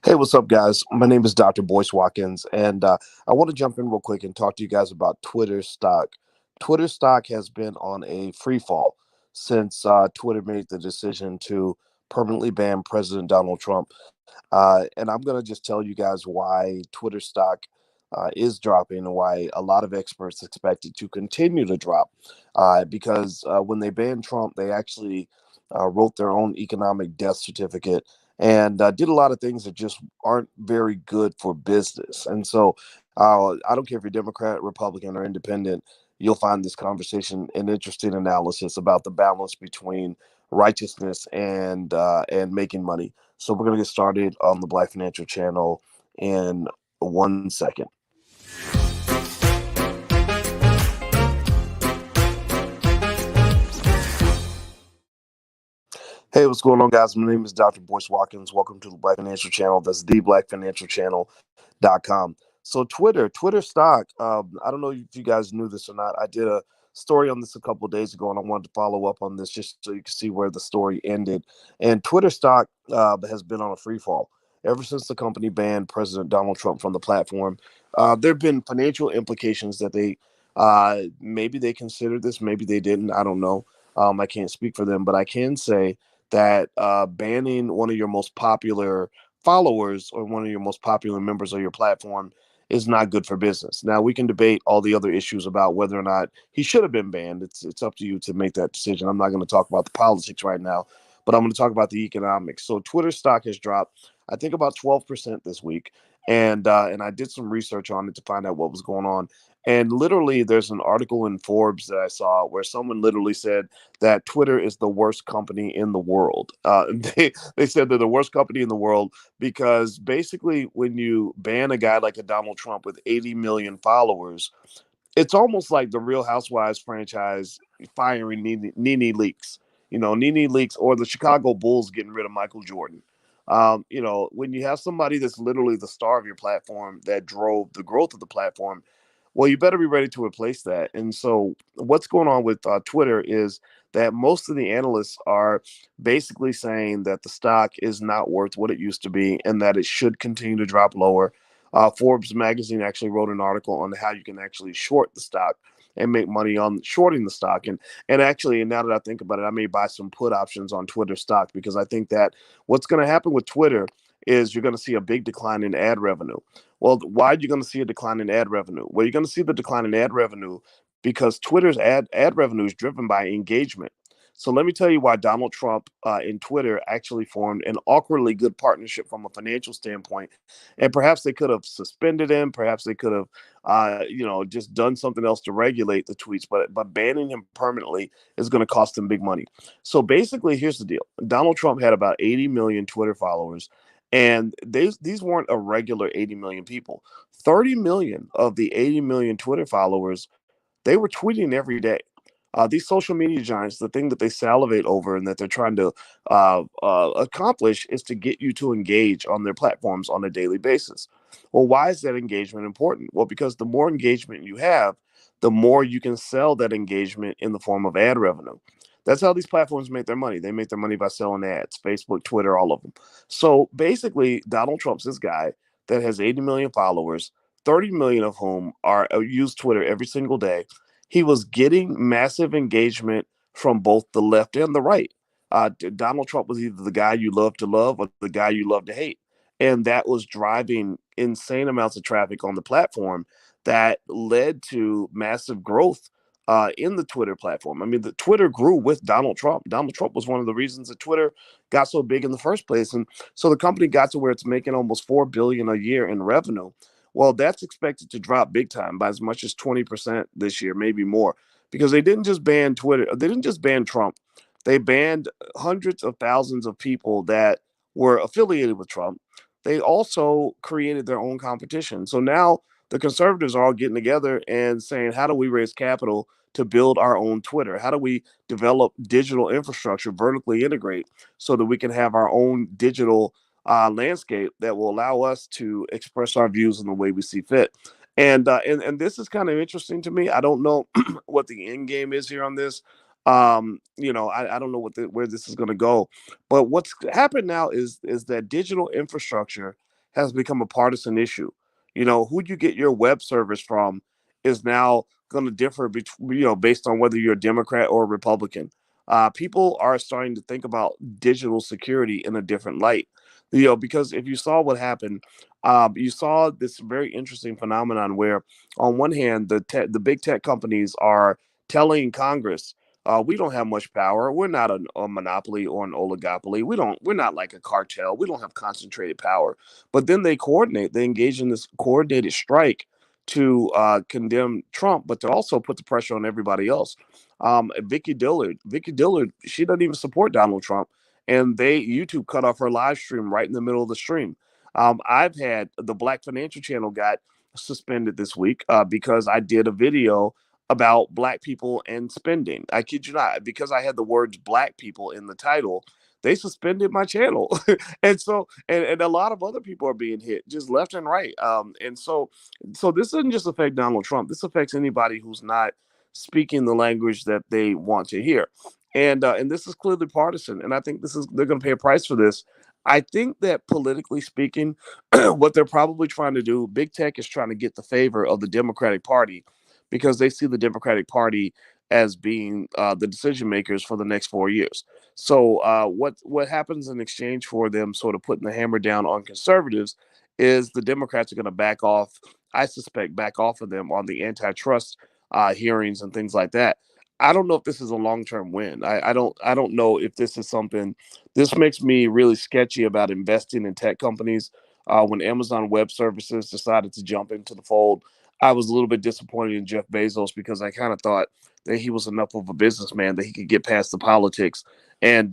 Hey, what's up, guys? My name is Dr. Boyce Watkins, and I want to jump in real quick and talk to you guys about Twitter stock. Twitter stock has been on a free fall since Twitter made the decision to permanently ban President Donald Trump. And I'm going to just tell you guys why Twitter stock is dropping and why a lot of experts expect it to continue to drop. Because when they banned Trump, they actually wrote their own economic death certificate and did a lot of things that just aren't very good for business. And so I don't care if you're Democrat, Republican, or Independent, you'll find this conversation an interesting analysis about the balance between righteousness and making money. So we're gonna get started on the Black Financial Channel in 1 second. Hey, what's going on, guys? My name is Dr. Boyce Watkins. Welcome to the Black Financial Channel. That's the blackfinancialchannel.com. So Twitter stock. I don't know if you guys knew this or not. I did a story on this a couple of days ago, and I wanted to follow up on this just so you can see where the story ended. And Twitter stock has been on a free fall ever since the company banned President Donald Trump from the platform. There have been financial implications that they maybe they considered this, maybe they didn't. I don't know. I can't speak for them, but I can say that banning one of your most popular followers or one of your most popular members of your platform is not good for business. Now we can debate all the other issues about whether or not he should have been banned. It's up to you to make that decision. I'm not going to talk about the politics right now, but I'm going to talk about the economics. So Twitter stock has dropped, I think, about 12% this week, and I did some research on it to find out what was going on. And literally, there's an article in Forbes that I saw where someone literally said that Twitter is the worst company in the world. They said they're the worst company in the world because basically, when you ban a guy like a Donald Trump with 80 million followers, it's almost like the Real Housewives franchise firing Nene Leakes. Nene Leakes or the Chicago Bulls getting rid of Michael Jordan. When you have somebody that's literally the star of your platform that drove the growth of the platform, well, you better be ready to replace that. And so, what's going on with Twitter is that most of the analysts are basically saying that the stock is not worth what it used to be and that it should continue to drop lower. Forbes magazine actually wrote an article on how you can actually short the stock and make money on shorting the stock. And actually, and now that I think about it, I may buy some put options on Twitter stock because I think that what's going to happen with Twitter is you're going to see a big decline in ad revenue. Well, why are you going to see a decline in ad revenue? Well, you're going to see the decline in ad revenue because Twitter's ad revenue is driven by engagement. So let me tell you why Donald Trump and Twitter actually formed an awkwardly good partnership from a financial standpoint. And perhaps they could have suspended him. Perhaps they could have, just done something else to regulate the tweets. But banning him permanently is going to cost them big money. So basically, here's the deal: Donald Trump had about 80 million Twitter followers, and these weren't a regular 80 million people. 30 million of the 80 million Twitter followers, they were tweeting every day. These social media giants, the thing that they salivate over and that they're trying to accomplish is to get you to engage on their platforms on a daily basis. Well, why is that engagement important? Well, because the more engagement you have, the more you can sell that engagement in the form of ad revenue. That's how these platforms make their money. They make their money by selling ads, Facebook, Twitter, all of them. So basically, Donald Trump's this guy that has 80 million followers, 30 million of whom are use Twitter every single day. He was getting massive engagement from both the left and the right. Donald Trump was either the guy you love to love or the guy you love to hate. And that was driving insane amounts of traffic on the platform that led to massive growth in the Twitter platform. I mean, the Twitter grew with Donald Trump. Donald Trump was one of the reasons that Twitter got so big in the first place. And so the company got to where it's making almost $4 billion a year in revenue. Well, that's expected to drop big time by as much as 20% this year, maybe more, because they didn't just ban Twitter. They didn't just ban Trump. They banned hundreds of thousands of people that were affiliated with Trump. They also created their own competition. So now the conservatives are all getting together and saying, how do we raise capital to build our own Twitter? How do we develop digital infrastructure, vertically integrate, so that we can have our own digital landscape that will allow us to express our views in the way we see fit? And this is kind of interesting to me. I don't know what the end game is here on this. I don't know where this is going to go, but what's happened now is that digital infrastructure has become a partisan issue. You know, who you get your web service from is now going to differ between, based on whether you're a Democrat or a Republican. People are starting to think about digital security in a different light. Because if you saw what happened, you saw this very interesting phenomenon where, on one hand, the big tech companies are telling Congress, we don't have much power. We're not a monopoly or an oligopoly. We're not like a cartel. We don't have concentrated power. But then they coordinate. They engage in this coordinated strike to condemn Trump, but to also put the pressure on everybody else. Vicky Dillard, she doesn't even support Donald Trump, and YouTube cut off her live stream right in the middle of the stream. I've had the Black Financial Channel got suspended this week because I did a video about black people and spending. I kid you not, because I had the words black people in the title, they suspended my channel. And a lot of other people are being hit just left and right. So this doesn't just affect Donald Trump. This affects anybody who's not speaking the language that they want to hear. And this is clearly partisan. And I think they're going to pay a price for this. I think that politically speaking, what they're probably trying to do, big tech is trying to get the favor of the Democratic Party because they see the Democratic Party as being the decision makers for the next 4 years. So what happens in exchange for them sort of putting the hammer down on conservatives is the Democrats are going to back off. I suspect back off of them on the antitrust hearings and things like that. I don't know if this is a long-term win. I don't know if this is something. This makes me really sketchy about investing in tech companies. When Amazon Web Services decided to jump into the fold, I was a little bit disappointed in Jeff Bezos because I kind of thought that he was enough of a businessman that he could get past the politics. And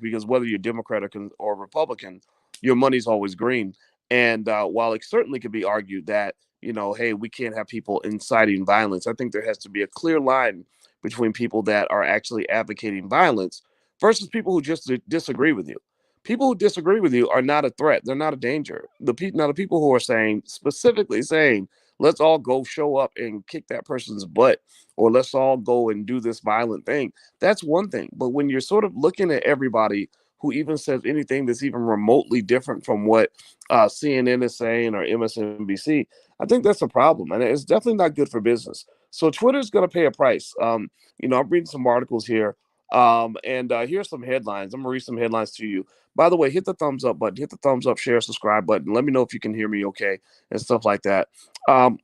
because whether you're Democrat or Republican, your money's always green. And while it certainly could be argued that hey, we can't have people inciting violence, I think there has to be a clear line between people that are actually advocating violence versus people who just disagree with you. People who disagree with you are not a threat. They're not a danger. Now the people who are specifically saying, let's all go show up and kick that person's butt, or let's all go and do this violent thing. That's one thing. But when you're sort of looking at everybody who even says anything that's even remotely different from what CNN is saying or MSNBC, I think that's a problem. And it's definitely not good for business. So Twitter's going to pay a price. I'm reading some articles here. And here's some headlines. I'm going to read some headlines to you. By the way, hit the thumbs up button, hit the thumbs up, share, subscribe button. Let me know if you can hear me okay and stuff like that. Um,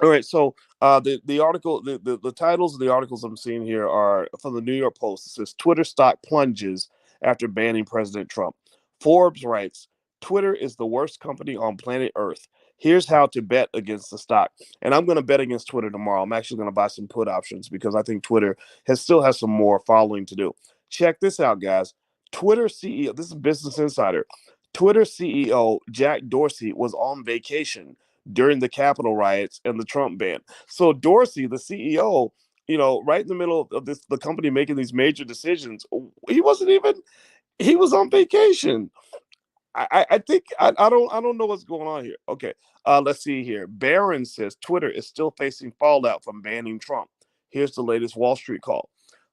all right, so the article, the titles of the articles I'm seeing here are from the New York Post. It says Twitter stock plunges after banning President Trump. Forbes writes, Twitter is the worst company on planet Earth. Here's how to bet against the stock. And I'm going to bet against Twitter tomorrow. I'm actually going to buy some put options because I think Twitter still has some more following to do. Check this out, guys. Twitter CEO, this is Business Insider. Twitter CEO Jack Dorsey was on vacation during the Capitol riots and the Trump ban. So Dorsey, the CEO, right in the middle of the company making these major decisions, he was on vacation. I think I don't know what's going on here. Okay, let's see here. Barron says Twitter is still facing fallout from banning Trump. Here's the latest Wall Street call.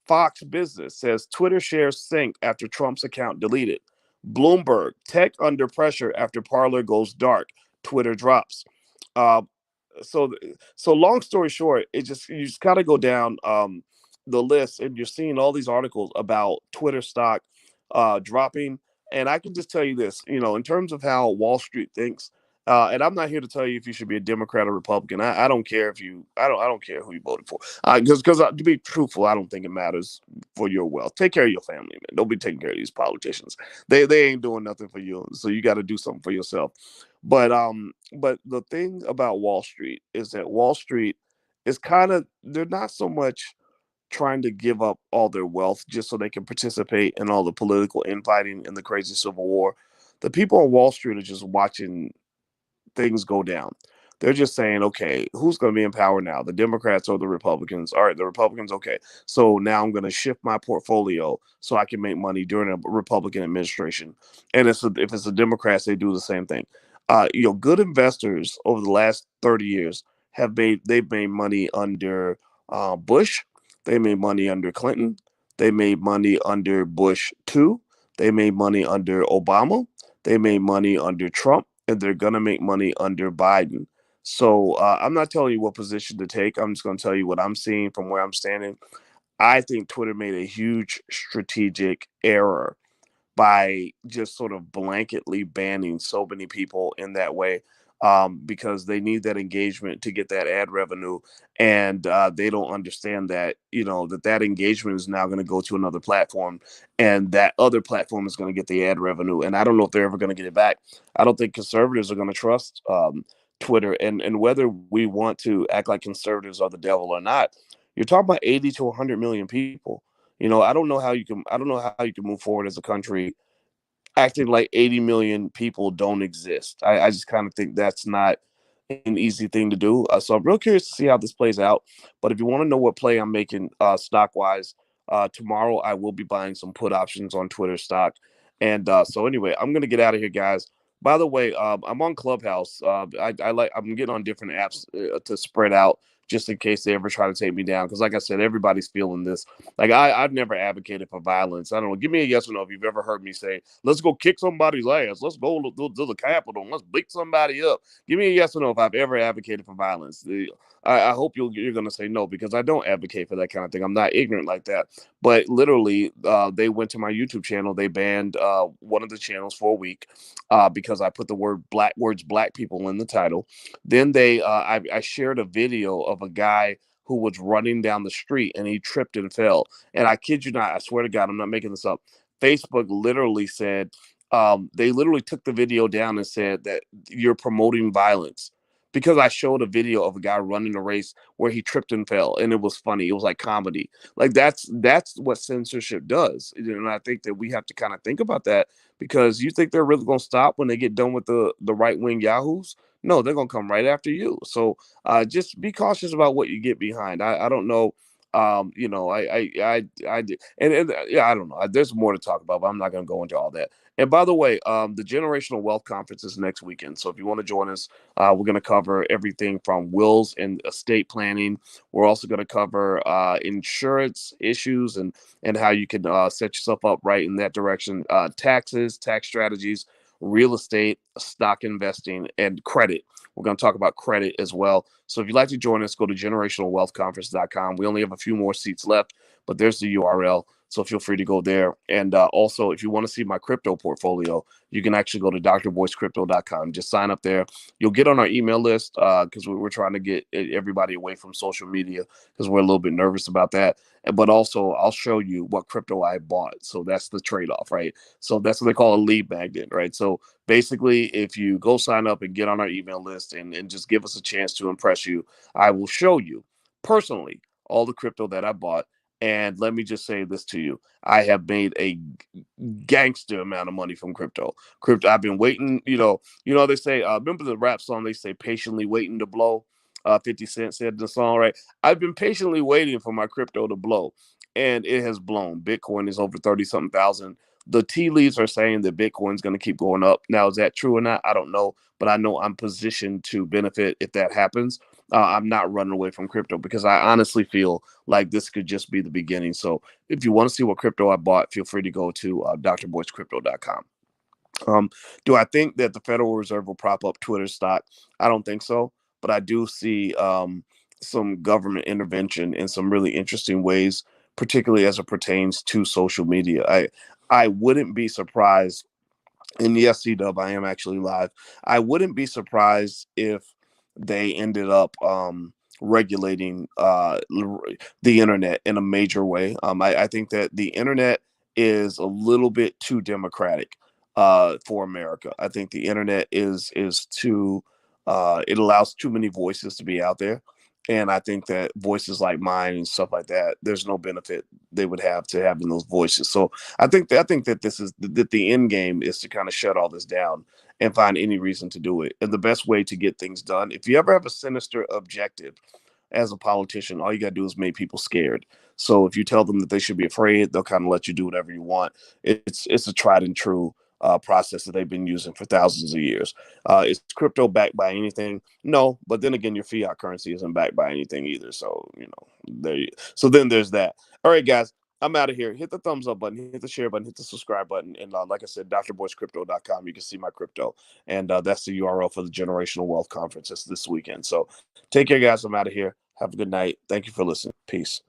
Fox Business says Twitter shares sink after Trump's account deleted. Bloomberg, tech under pressure after Parler goes dark. Twitter drops. Uh, so so long story short, you just gotta go down the list, and you're seeing all these articles about Twitter stock dropping. And I can just tell you this, in terms of how Wall Street thinks, and I'm not here to tell you if you should be a Democrat or Republican. I don't care if you, I don't care who you voted for. Because to be truthful, I don't think it matters for your wealth. Take care of your family, man. Don't be taking care of these politicians. They ain't doing nothing for you, so you got to do something for yourself. But the thing about Wall Street is that Wall Street is they're not so much trying to give up all their wealth just so they can participate in all the political infighting in the crazy civil war. The people on Wall Street are just watching things go down. They're just saying, okay, who's going to be in power now? The Democrats or the Republicans? All right, the Republicans, okay. So now I'm going to shift my portfolio so I can make money during a Republican administration. And if it's the Democrats, they do the same thing. Good investors over the last 30 years they've made money under Bush. They made money under Clinton. They made money under Bush too. They made money under Obama. They made money under Trump. and they're going to make money under Biden. So I'm not telling you what position to take. I'm just going to tell you what I'm seeing from where I'm standing. I think Twitter made a huge strategic error by just sort of blanketly banning so many people in that way, because they need that engagement to get that ad revenue, and they don't understand that, that engagement is now going to go to another platform, and that other platform is going to get the ad revenue, and I don't know if they're ever going to get it back. I don't think conservatives are going to trust Twitter, and whether we want to act like conservatives are the devil or not, you're talking about 80 to 100 million people. I don't know how you can move forward as a country acting like 80 million people don't exist. I just kind of think that's not an easy thing to do. So I'm real curious to see how this plays out. But if you want to know what play I'm making stock wise, tomorrow I will be buying some put options on Twitter stock. And so anyway, I'm gonna get out of here, guys. By the way, I'm on Clubhouse. I'm getting on different apps to spread out just in case they ever try to take me down. Because like I said, everybody's feeling this. Like I've never advocated for violence. I don't know. Give me a yes or no if you've ever heard me say, "Let's go kick somebody's ass. Let's go to the Capitol. Let's beat somebody up." Give me a yes or no if I've ever advocated for violence. I hope you're going to say no, because I don't advocate for that kind of thing. I'm not ignorant like that. But literally, they went to my YouTube channel. They banned one of the channels for a week because I put the words black people in the title. Then I shared a video of a guy who was running down the street and he tripped and fell. And I kid you not, I swear to God, I'm not making this up. Facebook literally said, they literally took the video down and said that you're promoting violence, because I showed a video of a guy running a race where he tripped and fell, and it was funny. It was like comedy. Like that's what censorship does, and I think that we have to kind of think about that, because you think they're really going to stop when they get done with the right wing yahoos? No, they're going to come right after you. So just be cautious about what you get behind. I don't know. I did, and yeah, I don't know. There's more to talk about, but I'm not going to go into all that. And by the way, the Generational Wealth Conference is next weekend. So if you want to join us, we're going to cover everything from wills and estate planning. We're also going to cover insurance issues and how you can set yourself up right in that direction. Taxes, tax strategies, real estate, stock investing, and credit. We're going to talk about credit as well. So if you'd like to join us, go to generationalwealthconference.com. We only have a few more seats left, but there's the URL. So feel free to go there. And also, if you want to see my crypto portfolio, you can actually go to drvoicecrypto.com. Just sign up there. You'll get on our email list because we're trying to get everybody away from social media, because we're a little bit nervous about that. But also, I'll show you what crypto I bought. So that's the trade-off, right? So that's what they call a lead magnet, right? So basically, if you go sign up and get on our email list and just give us a chance to impress you, I will show you personally all the crypto that I bought. And let me just say this to you. I have made a gangster amount of money from crypto. I've been waiting, they say, remember the rap song, they say patiently waiting to blow. 50 Cent said the song, right? I've been patiently waiting for my crypto to blow, and it has blown. Bitcoin is over 30 something thousand. The tea leaves are saying that Bitcoin's going to keep going up. Now, is that true or not? I don't know, but I know I'm positioned to benefit if that happens. I'm not running away from crypto, because I honestly feel like this could just be the beginning. So if you want to see what crypto I bought, feel free to go to drboycrypto.com. Do I think that the Federal Reserve will prop up Twitter stock? I don't think so, but I do see some government intervention in some really interesting ways, particularly as it pertains to social media. I wouldn't be surprised, and yes, C-Dub, I am actually live. I wouldn't be surprised if they ended up regulating the internet in a major way. I think that the internet is a little bit too democratic for America. I think the internet is too it allows too many voices to be out there. And I think that voices like mine and stuff like that, there's no benefit they would have to having those voices. So I think that this is that the end game is to kind of shut all this down and find any reason to do it. And the best way to get things done, if you ever have a sinister objective as a politician, all you gotta do is make people scared. So if you tell them that they should be afraid, they'll kind of let you do whatever you want. It's a tried and true process that they've been using for thousands of years. Is crypto backed by anything? No, but then again, your fiat currency isn't backed by anything either. So so then there's that. All right, guys. I'm out of here. Hit the thumbs up button, hit the share button, hit the subscribe button. And like I said, drboyscrypto.com. You can see my crypto. And that's the URL for the Generational Wealth Conference. It's this weekend. So take care, guys. I'm out of here. Have a good night. Thank you for listening. Peace.